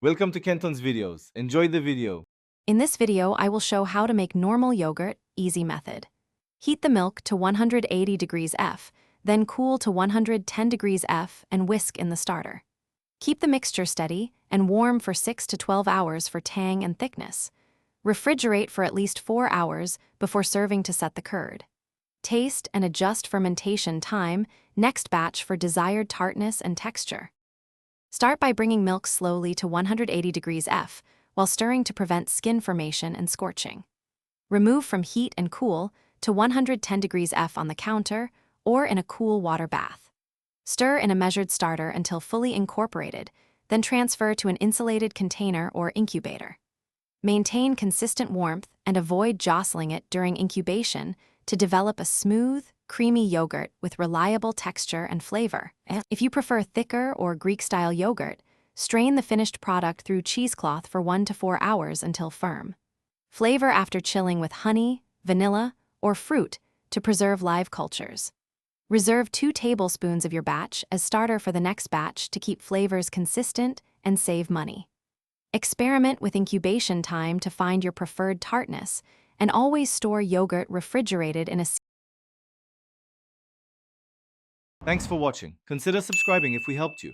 Welcome to Kenton's videos. Enjoy the video. In this video, I will show how to make normal yogurt, easy method. Heat the milk to 180 degrees F, then cool to 110 degrees F and whisk in the starter. Keep the mixture steady and warm for 6 to 12 hours for tang and thickness. Refrigerate for at least 4 hours before serving to set the curd. Taste and adjust fermentation time, next batch for desired tartness and texture. Start by bringing milk slowly to 180 degrees F, while stirring to prevent skin formation and scorching. Remove from heat and cool to 110 degrees F on the counter or in a cool water bath. Stir in a measured starter until fully incorporated, then transfer to an insulated container or incubator. Maintain consistent warmth and avoid jostling it during incubation to develop a smooth, creamy yogurt with reliable texture and flavor. If you prefer thicker or Greek-style yogurt, strain the finished product through cheesecloth for 1 to 4 hours until firm. Flavor after chilling with honey, vanilla, or fruit to preserve live cultures. Reserve 2 tablespoons of your batch as starter for the next batch to keep flavors consistent and save money. Experiment with incubation time to find your preferred tartness, and always store yogurt refrigerated in a Thanks for watching. Consider subscribing if we helped you.